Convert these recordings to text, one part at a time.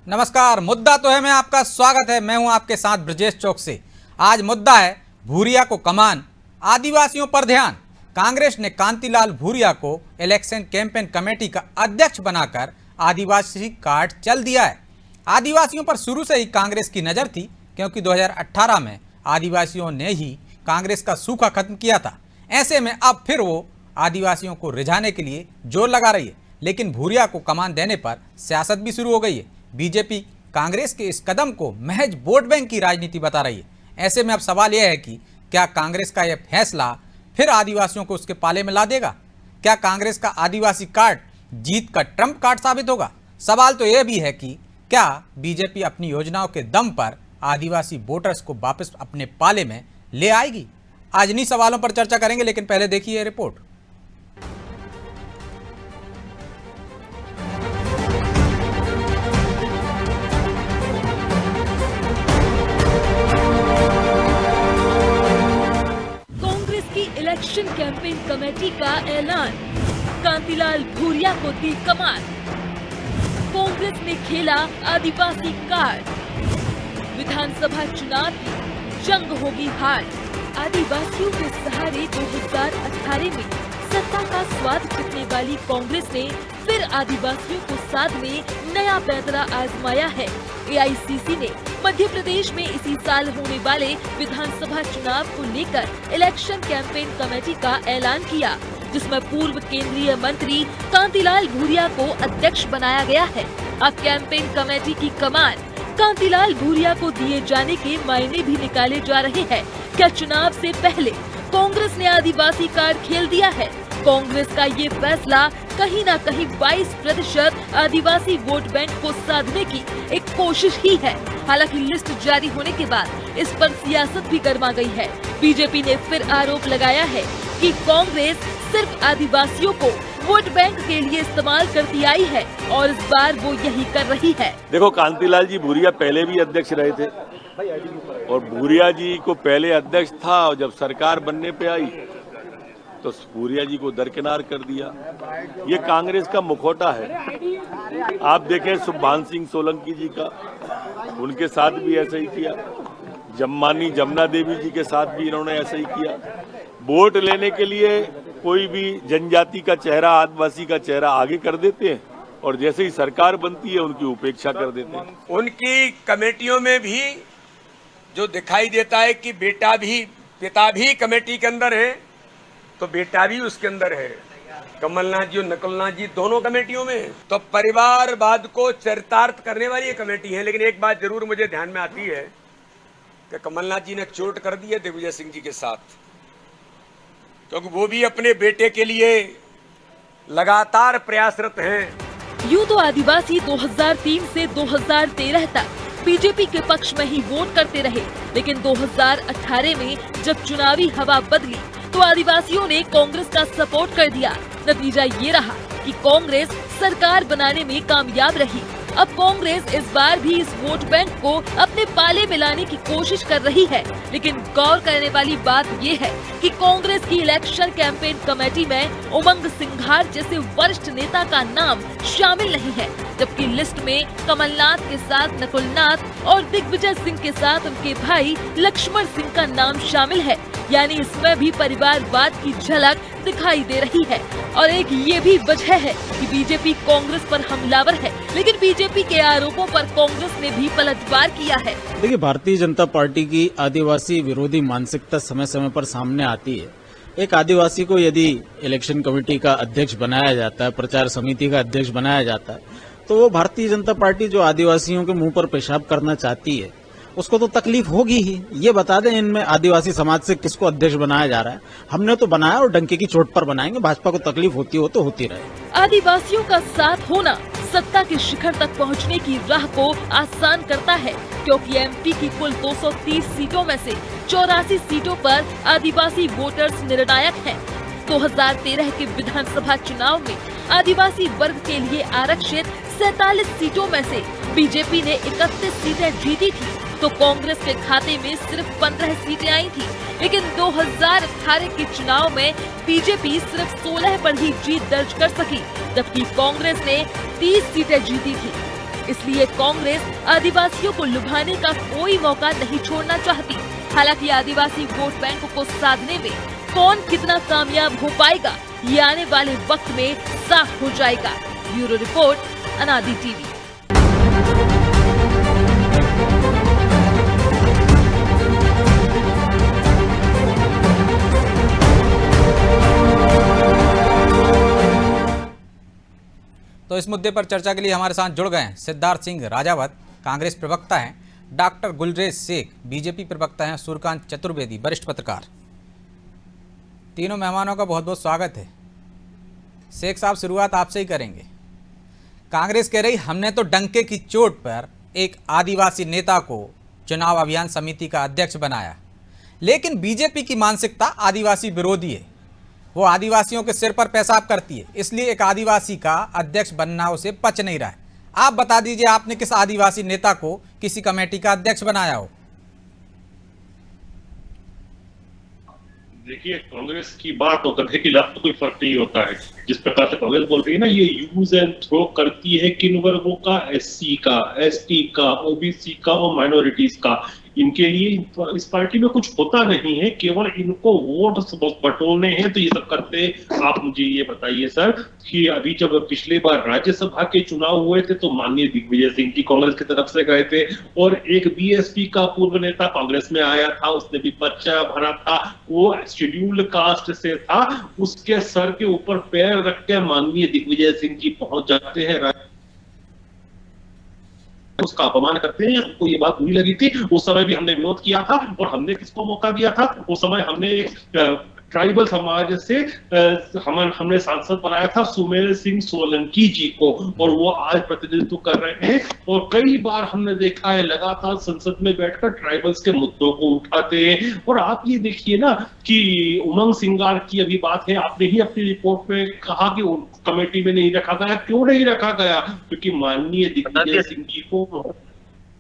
नमस्कार। मुद्दा तो है, मैं आपका स्वागत है। मैं हूं आपके साथ ब्रजेश चौक से। आज मुद्दा है भूरिया को कमान, आदिवासियों पर ध्यान। कांग्रेस ने कांतिलाल भूरिया को इलेक्शन कैंपेन कमेटी का अध्यक्ष बनाकर आदिवासी कार्ड चल दिया है। आदिवासियों पर शुरू से ही कांग्रेस की नज़र थी, क्योंकि 2018 में आदिवासियों ने ही कांग्रेस का सूखा खत्म किया था। ऐसे में अब फिर वो आदिवासियों को रिझाने के लिए जोर लगा रही है, लेकिन भूरिया को कमान देने पर सियासत भी शुरू हो गई है। बीजेपी कांग्रेस के इस कदम को महज वोट बैंक की राजनीति बता रही है। ऐसे में अब सवाल यह है कि क्या कांग्रेस का यह फैसला फिर आदिवासियों को उसके पाले में ला देगा? क्या कांग्रेस का आदिवासी कार्ड जीत का ट्रम्प कार्ड साबित होगा? सवाल तो यह भी है कि क्या बीजेपी अपनी योजनाओं के दम पर आदिवासी वोटर्स को वापस अपने पाले में ले आएगी? आज इन्हीं सवालों पर चर्चा करेंगे, लेकिन पहले देखिए यह रिपोर्ट। इलेक्शन कैंपेन कमेटी का ऐलान, कांतिलाल भूरिया को दी कमान। कांग्रेस ने खेला आदिवासी कार्ड, विधानसभा चुनाव की जंग होगी हार। आदिवासियों के सहारे 2018 में सत्ता का स्वाद चखने वाली कांग्रेस ने फिर आदिवासियों को साथ में नया पैंतरा आजमाया है। एआईसीसी ने मध्य प्रदेश में इसी साल होने वाले विधानसभा चुनाव को लेकर इलेक्शन कैंपेन कमेटी का ऐलान किया, जिसमें पूर्व केंद्रीय मंत्री कांतिलाल भूरिया को अध्यक्ष बनाया गया है। अब कैंपेन कमेटी की कमान कांतिलाल भूरिया को दिए जाने के मायने भी निकाले जा रहे हैं। क्या चुनाव से पहले कांग्रेस ने आदिवासी कार्ड खेल दिया है? कांग्रेस का ये फैसला कहीं न कहीं 22% आदिवासी वोट बैंक को साधने की एक कोशिश ही है। हालांकि लिस्ट जारी होने के बाद इस पर सियासत भी गर्मा गई है। बीजेपी ने फिर आरोप लगाया है कि कांग्रेस सिर्फ आदिवासियों को वोट बैंक के लिए इस्तेमाल करती आई है और इस बार वो यही कर रही है। देखो, कांतिलाल जी भूरिया पहले भी अध्यक्ष रहे थे और भूरिया जी को पहले अध्यक्ष था और जब सरकार बनने पे आई तो भूरिया जी को दरकिनार कर दिया। ये कांग्रेस का मुखौटा है। आप देखें सुभान सिंह सोलंकी जी का, उनके साथ भी ऐसा ही किया। जम्मानी जमुना देवी जी के साथ भी इन्होंने ऐसा ही किया। वोट लेने के लिए कोई भी जनजाति का चेहरा, आदिवासी का चेहरा आगे कर देते हैं और जैसे ही सरकार बनती है उनकी उपेक्षा कर देते हैं। उनकी कमेटियों में भी जो दिखाई देता है कि बेटा भी, पिता भी कमेटी के अंदर है तो बेटा भी उसके अंदर है। कमलनाथ जी और नकुलनाथ जी दोनों कमेटियों में। तो परिवारवाद को चरितार्थ करने वाली ये कमेटी है। लेकिन एक बात जरूर मुझे ध्यान में आती है कि कमलनाथ जी ने चोट कर दी है दिग्विजय सिंह जी के साथ, क्योंकि वो भी अपने बेटे के लिए लगातार प्रयासरत हैं। यूं तो आदिवासी 2003 से 2013 तक बीजेपी के पक्ष में ही वोट करते रहे, लेकिन 2018 में जब चुनावी हवा बदली तो आदिवासियों ने कांग्रेस का सपोर्ट कर दिया। नतीजा ये रहा कि कांग्रेस सरकार बनाने में कामयाब रही। अब कांग्रेस इस बार भी इस वोट बैंक को अपने पाले में लाने की कोशिश कर रही है। लेकिन गौर करने वाली बात ये है कि कांग्रेस की इलेक्शन कैंपेन कमेटी में उमंग सिंघार जैसे वरिष्ठ नेता का नाम शामिल नहीं है, जबकि लिस्ट में कमलनाथ के साथ नकुलनाथ और दिग्विजय सिंह के साथ उनके भाई लक्ष्मण सिंह का नाम शामिल है। यानी इसमें भी परिवारवाद की झलक दिखाई दे रही है। और एक ये भी वजह है कि बीजेपी कांग्रेस पर हमलावर है, लेकिन बीजेपी के आरोपों पर कांग्रेस ने भी पलटवार किया है। देखिए, भारतीय जनता पार्टी की आदिवासी विरोधी मानसिकता समय समय पर सामने आती है। एक आदिवासी को यदि इलेक्शन कमेटी का अध्यक्ष बनाया जाता है, प्रचार समिति का अध्यक्ष बनाया जाता है, तो वो भारतीय जनता पार्टी जो आदिवासियों के मुंह पर पेशाब करना चाहती है उसको तो तकलीफ होगी ही। ये बता दें, इनमें आदिवासी समाज से किसको अध्यक्ष बनाया जा रहा है? हमने तो बनाया और डंके की चोट पर बनाएंगे। भाजपा को तकलीफ होती हो तो होती रहे। आदिवासियों का साथ होना सत्ता के शिखर तक पहुंचने की राह को आसान करता है, क्योंकि एमपी की कुल 230 सीटों में से 84 सीटों पर आदिवासी वोटर्स निर्णायक हैं। 2013 के विधानसभा चुनाव में आदिवासी वर्ग के लिए आरक्षित 47 सीटों में से बीजेपी ने 31 सीटें जीती थी, तो कांग्रेस के खाते में सिर्फ 15 सीटें आई थी। लेकिन 2018 के चुनाव में बीजेपी सिर्फ 16 पर ही जीत दर्ज कर सकी, जबकि कांग्रेस ने 30 सीटें जीती थी। इसलिए कांग्रेस आदिवासियों को लुभाने का कोई मौका नहीं छोड़ना चाहती। हालांकि आदिवासी वोट बैंक को साधने में कौन कितना कामयाब हो पाएगा, ये आने वाले वक्त में साफ हो जाएगा। ब्यूरो रिपोर्ट, अनादि टीवी। तो इस मुद्दे पर चर्चा के लिए हमारे साथ जुड़ गए हैं सिद्धार्थ सिंह राजावत, कांग्रेस प्रवक्ता हैं, डॉक्टर गुलरेज शेख, बीजेपी प्रवक्ता हैं, सूर्यकांत चतुर्वेदी, वरिष्ठ पत्रकार। तीनों मेहमानों का बहुत बहुत स्वागत है। शेख साहब, शुरुआत आपसे ही करेंगे। कांग्रेस कह रही हमने तो डंके की चोट पर एक आदिवासी नेता को चुनाव अभियान समिति का अध्यक्ष बनाया, लेकिन बीजेपी की मानसिकता आदिवासी विरोधी है, वो आदिवासियों के सिर पर पेशाब करती है, इसलिए एक आदिवासी का अध्यक्ष बनना उसे पच नहीं रहा है। आप बता दीजिए, आपने किस आदिवासी नेता को किसी कमेटी का अध्यक्ष बनाया हो? देखिए, कांग्रेस की बात और गधे की लात तो कोई फर्क नहीं होता है। जिस प्रकार से कांग्रेस बोल रही है ना, ये यूज एंड थ्रो करती है किन वर्गों का, एससी का, एसटी का, ओबीसी का और माइनॉरिटीज का। इनके लिए इस पार्टी में कुछ होता नहीं है, केवल इनको वोट बटोरने हैं, तो ये सब करते हैं। आप मुझे ये बताइए सर कि अभी जब पिछले बार राज्यसभा के चुनाव हुए थे तो माननीय दिग्विजय सिंह की कांग्रेस की तरफ से गए थे, और एक बीएसपी का पूर्व नेता कांग्रेस में आया था, उसने भी पर्चा भरा था, वो शेड्यूल्ड कास्ट से था, उसके सर के ऊपर पैर रख के माननीय दिग्विजय सिंह जी पहुंच जाते हैं, उसका अपमान करते हैं। हमको ये बात बुरी लगी थी, उस समय भी हमने विरोध किया था, और हमने किसको मौका दिया था? उस समय हमने ट्राइबल समाज से हमने सांसद बनाया था सुमेर सिंह सोलंकी जी को, और वो आज प्रतिनिधित्व कर रहे हैं। और कई बार हमने देखा है लगातार संसद में बैठकर ट्राइबल्स के मुद्दों को उठाते हैं। और आप ये देखिए ना कि उमंग सिंगार की अभी बात है, आपने ही अपनी रिपोर्ट में कहा कि कमेटी में नहीं रखा गया। क्यों नहीं रखा गया? क्योंकि माननीय दिग्विजय सिंह जी को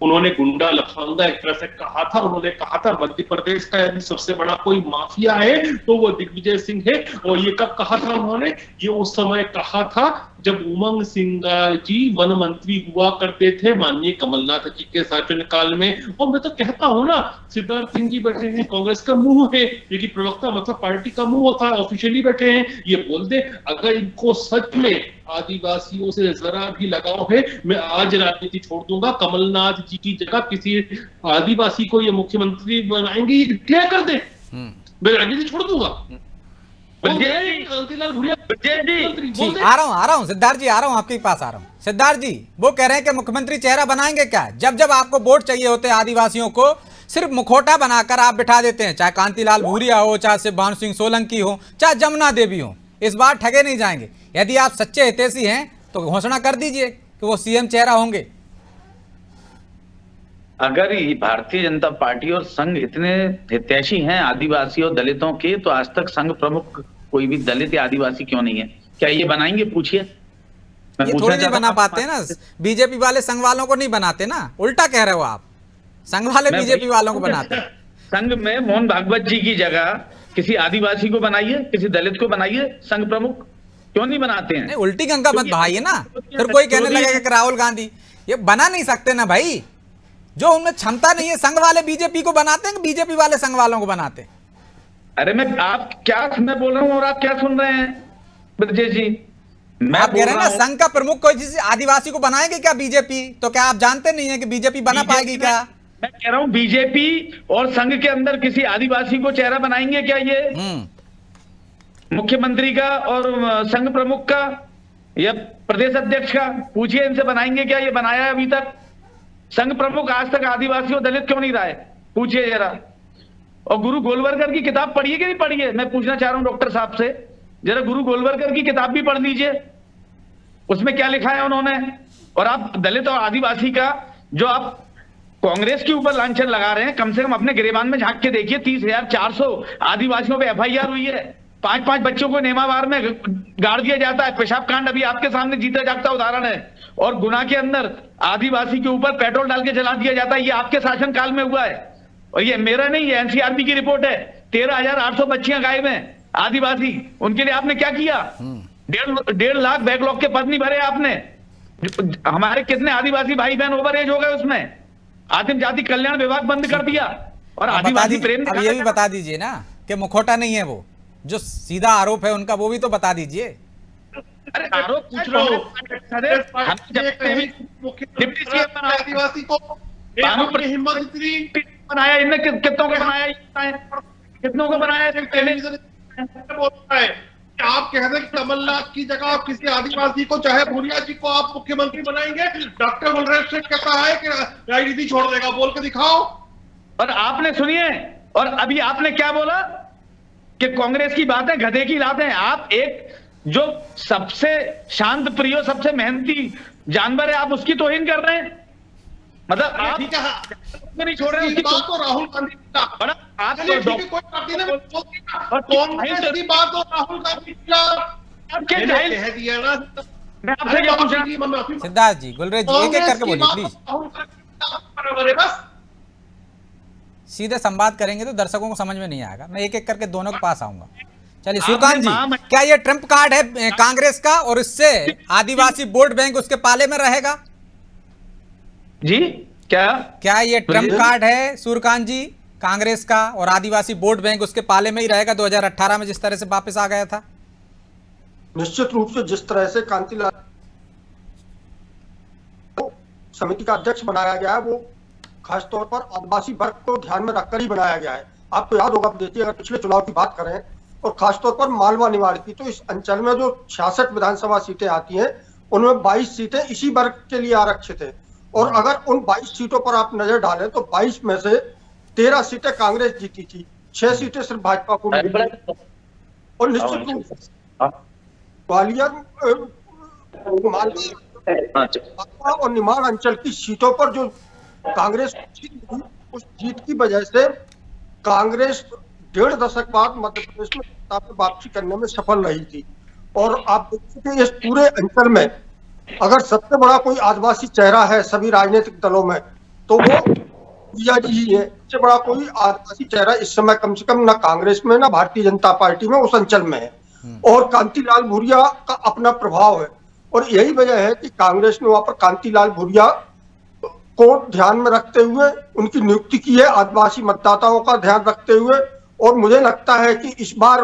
उन्होंने गुंडा लफंगा एक तरह से कहा था। उन्होंने कहा था मध्य प्रदेश का यदि सबसे बड़ा कोई माफिया है तो वो दिग्विजय सिंह है। और ये कब कहा था उन्होंने? ये उस समय कहा था जब उमंग सिंगार जी वन मंत्री हुआ करते थे माननीय कमलनाथ जी के शासनकाल में। और मैं तो कहता हूं ना, सिद्धार्थ सिंह जी बैठे हैं, कांग्रेस का मुंह है, ये प्रवक्ता मतलब पार्टी का मुंह होता है, ऑफिशियली बैठे हैं, ये बोल दे अगर इनको सच में आदिवासियों से जरा भी लगाव है, मैं आज राजनीति छोड़ दूंगा। कमलनाथ जी की जगह किसी आदिवासी को ये मुख्यमंत्री बनाएंगे, ये डिक्लेयर कर दे, मैं राजनीति छोड़ दूंगा। कांतिलाल भूरिया आ रहा हूँ सिद्धार्थ जी, आ रहा हूँ आपके पास आ रहा हूँ। सिद्धार्थ जी, वो कह रहे हैं कि मुख्यमंत्री चेहरा बनाएंगे क्या? जब जब आपको वोट चाहिए होते हैं आदिवासियों को, सिर्फ मुखौटा बनाकर आप बिठा देते हैं, चाहे कांतिलाल भूरिया हो, चाहे शिवभानु सिंह सोलंकी हो, चाहे जमुना देवी हो। इस बार ठगे नहीं जाएंगे। यदि आप सच्चे हितैषी हैं तो घोषणा कर दीजिए कि वो सीएम चेहरा होंगे। अगर भारतीय जनता पार्टी और संघ इतने हितैषी हैं आदिवासी और दलितों के, तो आज तक संघ प्रमुख कोई भी दलित या आदिवासी क्यों नहीं है? क्या ये बनाएंगे? पूछिए। ये थोड़ी नहीं बना पाते ना, बीजेपी वाले संघ वालों को नहीं बनाते ना, उल्टा कह रहे हो आप। संघ वाले बीजेपी वालों को बनाते हैं। संघ में मोहन भागवत जी की जगह किसी आदिवासी को बनाइए, किसी दलित को बनाइए संघ प्रमुख, क्यों नहीं बनाते हैं? नहीं, उल्टी गंगा मत बहाइए ना, फिर कोई कहने लगेगा कि राहुल गांधी। ये बना नहीं सकते ना भाई, जो उनमें क्षमता नहीं है। संघ वाले बीजेपी को बनाते हैं, बीजेपी वाले संघ वालों को बनाते हैं। अरे मैं बोल रहा हूँ और आप क्या सुन रहे हैं ब्रजेश जी? मैं आप कह रहे हैं ना संघ का प्रमुख कोई किसी आदिवासी को बनाएगी क्या बीजेपी? तो क्या आप जानते नहीं है कि बीजेपी बना पाएगी क्या? मैं कह रहा हूँ बीजेपी और संघ के अंदर किसी आदिवासी को चेहरा बनाएंगे क्या? ये मुख्यमंत्री का और संघ प्रमुख का या प्रदेश अध्यक्ष का पूछिए, इनसे बनाएंगे क्या? ये बनाया है अभी तक? संघ प्रमुख आज तक आदिवासी और दलित क्यों नहीं रहा है? पूछिए जरा। और गुरु गोलवलकर की किताब पढ़िए कि नहीं पढ़िए? मैं पूछना चाह रहा हूं डॉक्टर साहब से, जरा गुरु गोलवलकर की किताब भी पढ़ लीजिए, उसमें क्या लिखा है उन्होंने। और आप दलित और आदिवासी का जो आप कांग्रेस के ऊपर लांछन लगा रहे हैं, कम से कम अपने गिरेबान में झांक के देखिए। 30,400 आदिवासियों पे एफआईआर हुई है, 5-5 बच्चों को नेमावार में गाड़ दिया जाता है। पेशाब कांड अभी आपके सामने जीता जागता उदाहरण है। और गुना के अंदर आदिवासी के ऊपर पेट्रोल डाल के जला दिया जाता है, ये आपके शासनकाल में हुआ है। और ये मेरा नहीं, ये एनसीआरबी की रिपोर्ट है। 13,800 बच्चियां गायब हैं आदिवासी, उनके लिए आपने क्या किया? 1.5 लाख बैकलॉग के पद नहीं भरे आपने। हमारे कितने आदिवासी भाई बहन ओवर एज हो गए उसमें। आदिम जाति कल्याण विभाग बंद कर दिया और अब बता आदिवासी दीजिए, प्रेम अब दिखाया ये भी जा- बता दीजिए ना कि मुखौटा नहीं है वो, जो सीधा आरोप है उनका वो भी तो बता दीजिए। अरे आरोप पूछ रहा हूँ। हम जब से भी डिप्टी सीएम बना आदिवासी को कानून हिम्मत इतनी बनाया, इनने कितनों को बनाया, कितनों को बनाया पहले। बोलता है कि आप कह रहे हैं कि कमलनाथ की जगह आप किसी आदिवासी को, चाहे भूरिया जी को आप मुख्यमंत्री बनाएंगे। डॉक्टर बलराज सिंह कहता है कि राजनीति छोड़ देगा, बोल के दिखाओ। और आपने सुनिए, और अभी आपने क्या बोला कि कांग्रेस की बातें गधे की लातें। आप एक जो सबसे शांत प्रिय, सबसे मेहनती जानवर है, आप उसकी तौहीन कर रहे हैं। मतलब आप ठीक है, नहीं छोड़ रहे हैं उसकी बात तो राहुल गांधी का बड़ा आप चलिए, ठीक है, कोई बात नहीं, कांग्रेस की बात तो राहुल गांधी का आपके मैंने जाहिल कह दिया ना। मैं आपसे क्या पूछ रहा हूं? मैं माफी सिद्धार्थ जी, गुलरेज जी, एक एक करके बोलिए प्लीज। बोलिए बस। सीधे संवाद करेंगे तो दर्शकों को समझ में नहीं आएगा, मैं एक एक करके दोनों के पास आऊंगा। चलिए सूर्यकांत जी, क्या ये ट्रम्प कार्ड है कांग्रेस का और इससे आदिवासी वोट बैंक उसके पाले में रहेगा? जी क्या ये ट्रम्प कार्ड है सूर्यकांत जी कांग्रेस का और आदिवासी वोट बैंक उसके पाले में ही रहेगा 2018 में जिस तरह से वापस आ गया था? निश्चित रूप से जिस तरह से कांतिलाल समिति का अध्यक्ष बनाया गया है, वो खासतौर पर आदिवासी वर्ग को ध्यान में रखकर ही बनाया गया है। आपको याद होगा, देखिए अगर पिछले चुनाव की बात करें और खासतौर पर मालवा निवाड़ की, तो इस अंचल में जो 66 विधानसभा सीटें आती हैं उनमें 22 सीटें इसी वर्ग के लिए आरक्षित है। और अगर उन 22 सीटों पर आप नजर डालें तो 22 में से 13 सीटें कांग्रेस जीती थी, 6 सीटें सिर्फ भाजपा को मिली। और निश्चित रूप से ग्वालियर, मालवा और निमाड़ अंचल की सीटों पर जो कांग्रेस जीत हुई, उस जीत की वजह से कांग्रेस 1.5 दशक बाद मध्य प्रदेश में सत्ता पर वापसी करने में सफल रही थी। और आप देखिए कि इस पूरे अंचल में अगर सबसे बड़ा कोई आदिवासी चेहरा है सभी राजनीतिक दलों में तो वो भूरिया जी ही है। सबसे बड़ा कोई आदिवासी चेहरा इस समय कम से कम ना कांग्रेस में ना भारतीय जनता पार्टी में उस अंचल में है। और कांतिलाल भूरिया का अपना प्रभाव है और यही वजह है कि कांग्रेस ने वहां पर कांतिलाल भूरिया को ध्यान में रखते हुए उनकी नियुक्ति की है, आदिवासी मतदाताओं का ध्यान रखते हुए। और मुझे लगता है कि इस बार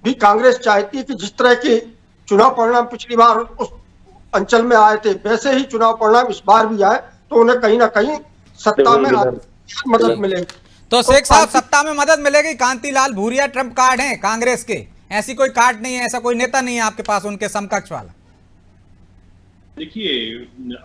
भी कांग्रेस चाहती है कि जिस तरह के चुनाव परिणाम पिछली बार उस अंचल में आए थे वैसे ही चुनाव परिणाम इस बार भी आए, तो उन्हें कहीं ना कहीं सत्ता में मदद मिलेगी। तो शेख साहब, सत्ता में मदद मिलेगी। कांतिलाल भूरिया ट्रम्प कार्ड है कांग्रेस के, ऐसी कोई कार्ड नहीं है, ऐसा कोई नेता नहीं है आपके पास उनके समकक्ष वाला। देखिए,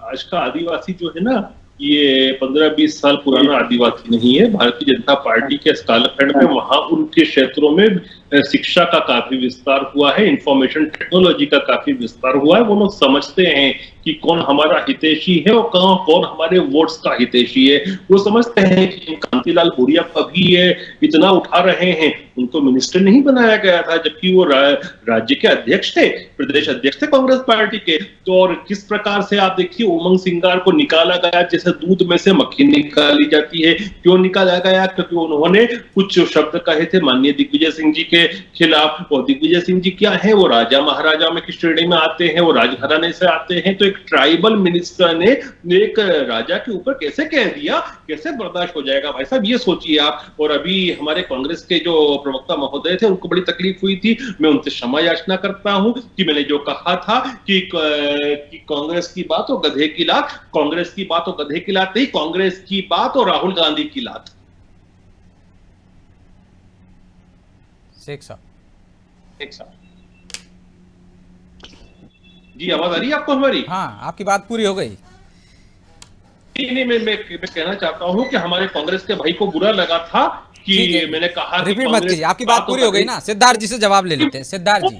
आज का आदिवासी जो है ना, ये 15-20 साल पुराना आदिवासी नहीं है। भारतीय जनता पार्टी के इस कालखंड में वहां उनके क्षेत्रों में शिक्षा का काफी विस्तार हुआ है, इंफॉर्मेशन टेक्नोलॉजी का काफी विस्तार हुआ है। वो लोग समझते हैं कि कौन हमारा हितैषी है और कौन हमारे वोट्स का हितैषी है। वो समझते हैं कि कांतिलाल भूरिया अभी ये इतना उठा रहे हैं, उनको मिनिस्टर नहीं बनाया गया था जबकि वो राज्य के अध्यक्ष थे, प्रदेश अध्यक्ष थे कांग्रेस पार्टी के। तो और किस प्रकार से आप देखिए उमंग सिंगार को निकाला गया जैसे दूध में से मक्खी निकाली जाती है। क्यों निकाला गया? क्योंकि उन्होंने कुछ शब्द कहे थे माननीय दिग्विजय सिंह जी के खिलाफ। और दिग्विजय सिंह जी क्या है? वो राजा महाराजा में की श्रेणी में आते हैं, वो राजघराने से आते हैं। तो एक ट्राइबल मिनिस्टर ने एक राजा के ऊपर कैसे कह दिया, कैसे बर्दाश्त हो जाएगा भाई साहब, ये सोचिए आप। और अभी हमारे कांग्रेस के जो प्रवक्ता महोदय थे उनको बड़ी तकलीफ हुई थी। मैं उनसे क्षमा याचना करता हूं कि मैंने जो कहा था कि कांग्रेस की बात और गधे की लात, कांग्रेस की बात और गधे की लात नहीं, कांग्रेस की बात और राहुल गांधी की लात। शेख साहब जी, आवाज आ रही है आपको हमारी? हाँ, आपकी बात पूरी हो गई। नहीं, मैं कहना चाहता हूं कि हमारे कांग्रेस के भाई को बुरा लगा था कि मैंने कहा रिपीट मत कीजिए, आपकी बात पूरी हो गई ना। सिद्धार्थ जी से जवाब ले लेते हैं। सिद्धार्थ जी,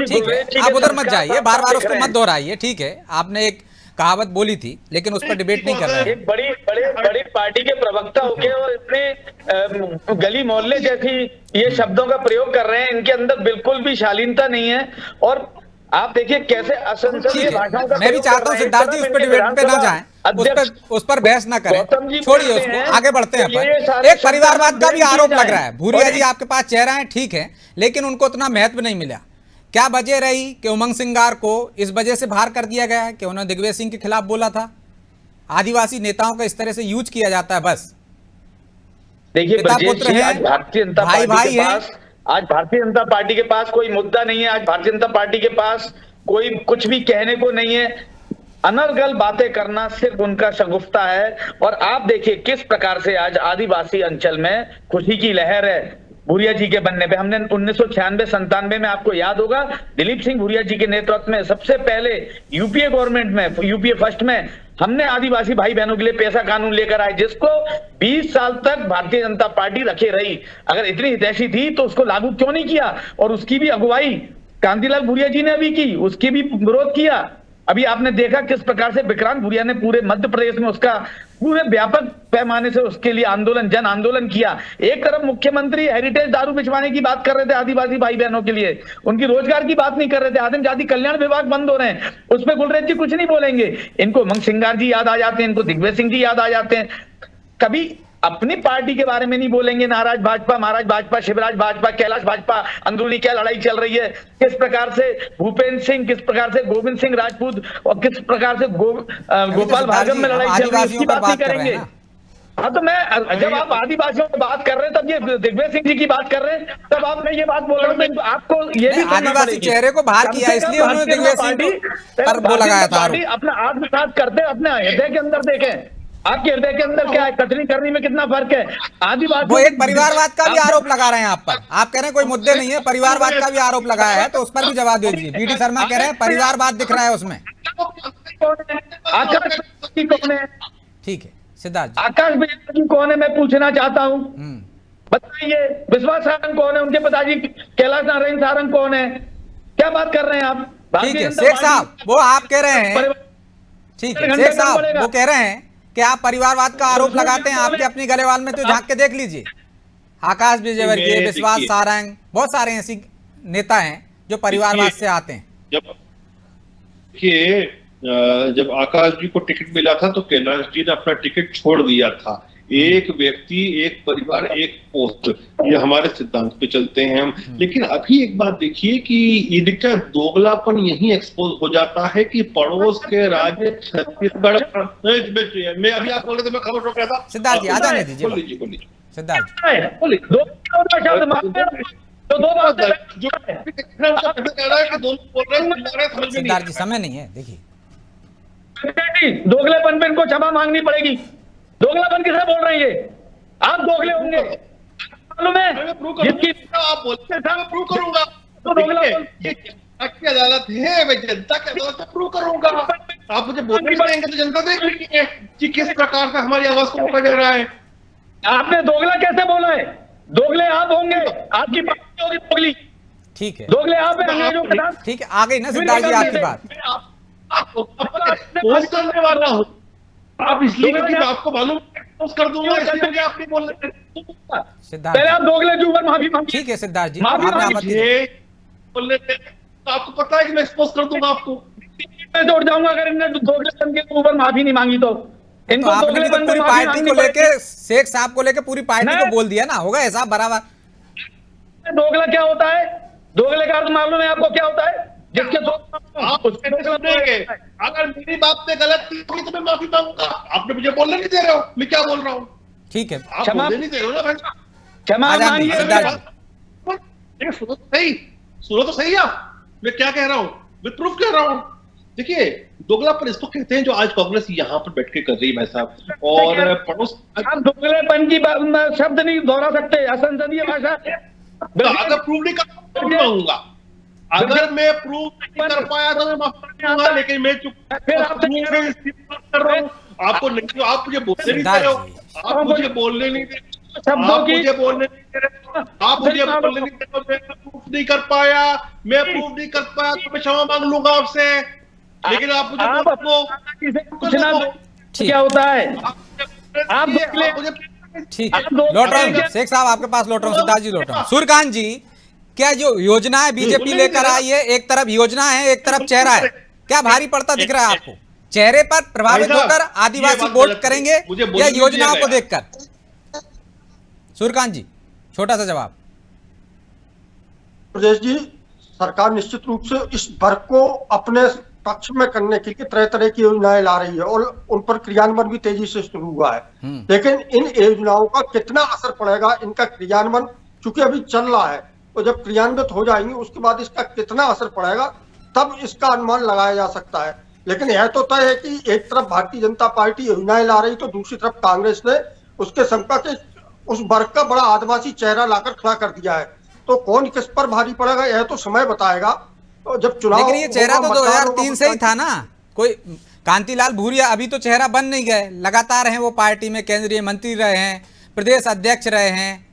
ठीक है, आप उधर मत जाइए, बार बार उसको मत दोहराइए। ठीक है, आपने एक कहावत बोली थी लेकिन उस पर डिबेट नहीं कर रहे हैं। एक बड़ी पार्टी के प्रवक्ता होके और इतने गली मोहल्ले जैसी ये शब्दों का प्रयोग कर रहे हैं, इनके अंदर बिल्कुल भी शालीनता नहीं है। और आप देखिए कैसे असंसदीय भाषाओं का, मैं भी चाहता हूं सिद्धार्थ जी उस पर डिबेट पे ना जाएं, उस पर बहस ना करें, छोड़िए उसको, आगे बढ़ते हैं अपन। एक परिवारवाद का भी आरोप लग रहा है। भूरिया जी आपके पास चेहरा है, ठीक है, लेकिन उनको उतना महत्व नहीं मिला। क्या वजह रही कि उमंग सिंगार को इस वजह से बाहर कर दिया गया है कि उन्होंने दिग्विजय सिंह के खिलाफ बोला था? आदिवासी नेताओं का इस तरह से यूज किया जाता है बस। देखिए पिता ब्रजेश पुत्र जी, हैं, आज भारतीय जनता भाई पार्टी भाई के हैं। पास आज भारतीय जनता पार्टी के पास कोई मुद्दा नहीं है। आज भारतीय जनता पार्टी के पास कोई कुछ भी कहने को नहीं है। अनर्गल बातें करना सिर्फ उनका शगुफ्ता है। और आप देखिए किस प्रकार से आज आदिवासी अंचल में खुशी की लहर है भूरिया जी के बनने पे। हमने 1996-97 में, आपको याद होगा, दिलीप सिंह भूरिया जी के नेतृत्व में सबसे पहले यूपीए गवर्नमेंट में, यूपीए फर्स्ट में, हमने आदिवासी भाई बहनों के लिए पैसा कानून लेकर आए, जिसको 20 साल तक भारतीय जनता पार्टी रखे रही। अगर इतनी हितैषी थी तो उसको लागू क्यों नहीं किया? और उसकी भी अगुवाई कांतिलाल भूरिया जी ने अभी की, उसकी भी विरोध किया। अभी आपने देखा किस प्रकार से विक्रांत भूरिया ने पूरे मध्य प्रदेश में उसका पूरे व्यापक पैमाने से उसके लिए आंदोलन, जन आंदोलन किया। एक तरफ मुख्यमंत्री हेरिटेज दारू बिछवाने की बात कर रहे थे आदिवासी भाई बहनों के लिए, उनकी रोजगार की बात नहीं कर रहे थे। आदिम जाति कल्याण विभाग बंद हो रहे हैं, उसमें गुलरेज जी कुछ नहीं बोलेंगे। इनको उमंग सिंगार जी याद आ जाते हैं, इनको दिग्विजय सिंह जी याद आ जाते हैं। कभी अपनी पार्टी के बारे में नहीं बोलेंगे। नाराज भाजपा, महाराज भाजपा, शिवराज भाजपा, कैलाश भाजपा, अंदरूनी क्या लड़ाई चल रही है, किस प्रकार से भूपेंद्र सिंह, किस प्रकार से गोविंद सिंह राजपूत और किस प्रकार से गोपाल भार्गव में लड़ाई चल रही है, उसकी बात नहीं करेंगे। हाँ तो मैं, जब आप आदिवासियों की बात कर रहे हैं तब ये दिग्विजय सिंह जी की बात कर रहे हैं, तब आप मैं ये बात बोल रहा हूँ तो आपको ये भी आदिवासी चेहरे को बाहर किया, इसलिए उन्होंने दिग्विजय सिंह पर वो लगाया था आरोप। अपना आत्मसात करते, अपने हृदय के अंदर देखें, आपके हृदय के अंदर क्या है, कथनी करनी में कितना फर्क है। आदिवासी वो एक परिवारवाद का भी आरोप लगा रहे हैं आप पर। आप कह रहे हैं कोई मुद्दे नहीं है, परिवारवाद का भी आरोप लगाया है, तो उस पर भी जवाब दीजिए। बीडी शर्मा कह रहे हैं परिवारवाद दिख रहा है उसमें। आकाश कौन है? ठीक है सिद्धार्थ जी। आकाश जी कौन है, मैं पूछना चाहता हूँ, बताइए। विश्वास सारंग कौन है? उनके पिताजी कैलाश नारायण सारंग कौन है? क्या बात कर रहे हैं आप? ठीक है शेख साहब, वो आप कह रहे हैं, ठीक है शेख साहब वो कह रहे हैं कि आप परिवारवाद का आरोप लगाते हैं। आपके अपनी गलेवाल में तो झांक के देख लीजिए। आकाश विजयवर्गीय, विश्वास सारंग, बहुत सारे ऐसी नेता हैं जो परिवारवाद से आते हैं। जब आकाश जी को टिकट मिला था तो कैलाश जी ने अपना टिकट छोड़ दिया था। एक व्यक्ति, एक परिवार, एक पोस्ट, ये हमारे सिद्धांत पे चलते हैं हम। लेकिन अभी एक बात देखिए कि इनका दोगलापन यही एक्सपोज हो जाता है कि पड़ोस के राज्य छत्तीसगढ़ में, अभी आप बोल रहे थे मैं खबर रोक रहा था। सिद्धार्थ जी आ जाने दीजिए। बोल लीजिए सिद्धार्थ सिद्धार्थ जी समय नहीं है, देखिए दोगलेपन पे इनको क्षमा मांगनी पड़ेगी। दोगलापन किसे बोल रहे हैं ये? आप दोगले होंगे, मालूम है? जिसकी आप बोलते हैं मैं प्रूव करूंगा तो दोगलापन की अदालत है, मैं जनता की अदालत से प्रूव करूंगा। आप मुझे बोलने पड़ेंगे तो जनता देख लीजिए कि किस प्रकार से हमारी आवाज को मौका दे रहा है। आपने दोगला कैसे बोला है? दोगले आप होंगे, आपकी पार्टी होगी दोगली। ठीक है, दोगले आप हैं अंग्रेजों के साथ। ठीक है, आ गई ना सिद्धार्थ जी आपकी बात। पोस्ट करने वाला हूँ, आप इसलिए क्योंकि मैं आपको मालूम पोस्ट कर दूंगा, इसलिए आप नहीं बोल रहे। सिद्धार्थ पहले आप दोगले के ऊपर माफी मांगिए। ठीक है सिद्धार्थ जी, माफी आपने मांगी। आपत्ति दी। बोलने थे तो आपको पता है कि मैं एक्सपोज कर दूंगा आपको। मैं तोड़ जाऊंगा अगर इनने दोगलेपन के ऊपर माफी नहीं मांगी तो। तो इनको आपने भी तो दोगलेपन पूरी पे माफी पार्टी मांगनी को लेके, पड़ेगी। शेख साहब को लेके पूरी पार्टी को बोल दिया ना, होगा हिसाब बराबर। दोगला क्या होता है? दोगले का अर्थ मालूम है आपको क्या होता है? जिसके आप उसके सुनेंगे, अगर मेरी बात पे गलत थी तो मैं माफी मांगूंगा। आपने मुझे बोलने नहीं दे रहे हो, मैं क्या बोल रहा हूँ? ठीक है, आप बोलने नहीं दे रहे हो ना भाई। क्षमा आजाद मांगिए। नहीं, सिद्धार्थ जी। सुनो तो सही आप, मैं क्या कह रहा हूँ, मैं प्रूफ कह रहा हूँ। देखिए दोगलापन इसको कहते हैं जो आज कांग्रेस यहाँ पर बैठ के कर रही है भाई साहब। और पड़ोस आप दोगलेपन की शब्द नहीं दोहरा सकते, असंसदीय भाषा। अगर प्रूव नहीं कर मांगूंगा, अगर मैं प्रूव नहीं कर पाया तो मैं माफी मांगूंगा, लेकिन मैं चुप फिर आपसे कर रहा हूँ। आपको नहीं, आप मुझे बोलने नहीं दे रहे हो, आप मुझे बोलने नहीं दे रहे, शब्दों आप की मुझे बोलने नहीं दे रहे, आप मुझे बोलने नहीं दे रहे। मैं प्रूफ नहीं कर पाया, मैं प्रूफ नहीं कर पाया तो मैं क्षमा मांग लूंगा आपसे, लेकिन आप मुझे पूछना क्या होता है? आप मुझे ठीक है, लौट रहा हूँ शेख साहब आपके पास, लौट रहा हूँ सिद्धार्थ जी, लौट रहा हूँ। सूर्यकांत जी, क्या जो योजना है बीजेपी लेकर आई है, एक तरफ योजना है एक तरफ चेहरा है, क्या भारी पड़ता दिख रहा है आपको? चेहरे पर प्रभावित होकर आदिवासी वोट करेंगे या योजनाओं को देखकर? सूर्यकांत जी छोटा सा जवाब। ब्रजेश जी, सरकार निश्चित रूप से इस वर्ग को अपने पक्ष में करने के लिए तरह तरह की योजनाएं ला रही है और उन पर क्रियान्वयन भी तेजी से शुरू हुआ है। लेकिन इन योजनाओं का कितना असर पड़ेगा, इनका क्रियान्वयन चूंकि अभी चल रहा है, तो जब क्रियान्वित हो जाएंगे उसके बाद इसका कितना असर पड़ेगा तब इसका अनुमान लगाया जा सकता है। लेकिन यह तो तय है कि एक तरफ भारतीय जनता पार्टी योजनाएं ला रही, तो दूसरी तरफ कांग्रेस ने उसके समकक्ष उस वर्ग का बड़ा आदिवासी चेहरा लाकर खड़ा कर दिया है। तो कौन किस पर भारी पड़ेगा यह तो समय बताएगा। तो जब चुनाव, लेकिन ये चेहरा तो 2003 से ही था ना, कोई कांतिलाल भूरिया अभी तो चेहरा बन नहीं गए, लगातार हैं वो पार्टी में, केंद्रीय मंत्री रहे हैं, प्रदेश अध्यक्ष रहे हैं।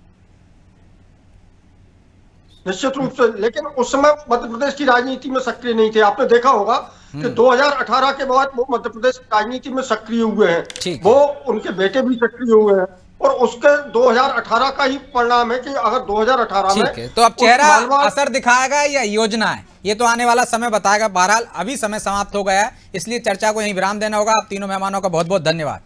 निश्चित रूप से, लेकिन उस समय मध्य प्रदेश की राजनीति में सक्रिय नहीं थे। आपने देखा होगा कि 2018 के बाद वो मध्य प्रदेश की राजनीति में सक्रिय हुए हैं, वो उनके बेटे भी सक्रिय हुए हैं और उसके 2018 का ही परिणाम है कि अगर 2018 में तो अब चेहरा असर दिखाएगा या योजना है, ये तो आने वाला समय बताएगा। बहरहाल अभी समय समाप्त हो गया है, इसलिए चर्चा को यहीं विराम देना होगा। आप तीनों मेहमानों का बहुत बहुत धन्यवाद।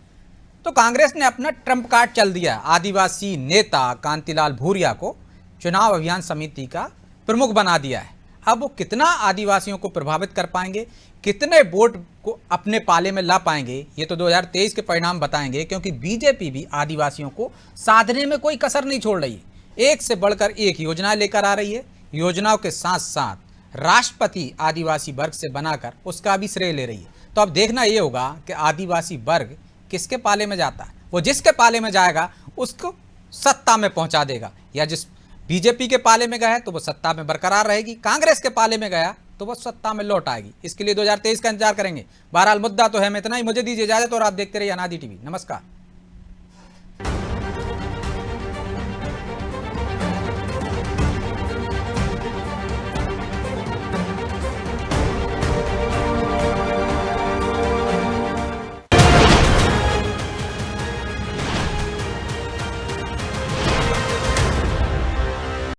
तो कांग्रेस ने अपना ट्रम्प कार्ड चल दिया। आदिवासी नेता कांतिलाल भूरिया को चुनाव अभियान समिति का प्रमुख बना दिया है। अब वो कितना आदिवासियों को प्रभावित कर पाएंगे, कितने वोट को अपने पाले में ला पाएंगे, ये तो 2023 के परिणाम बताएंगे, क्योंकि बीजेपी भी आदिवासियों को साधने में कोई कसर नहीं छोड़ रही है। एक से बढ़कर एक योजनाएं लेकर आ रही है। योजनाओं के साथ साथ राष्ट्रपति आदिवासी वर्ग से बनाकर उसका भी श्रेय ले रही है। तो अब देखना ये होगा कि आदिवासी वर्ग किसके पाले में जाता है। वो जिसके पाले में जाएगा उसको सत्ता में पहुंचा देगा, या जिस बीजेपी के पाले में गया है तो वो सत्ता में बरकरार रहेगी, कांग्रेस के पाले में गया तो वो सत्ता में लौट आएगी। इसके लिए 2023 का इंतजार करेंगे। बहरहाल मुद्दा तो है, मैं इतना ही, मुझे दीजिए इजाजत और आप देखते रहिए अनादि टीवी। नमस्कार।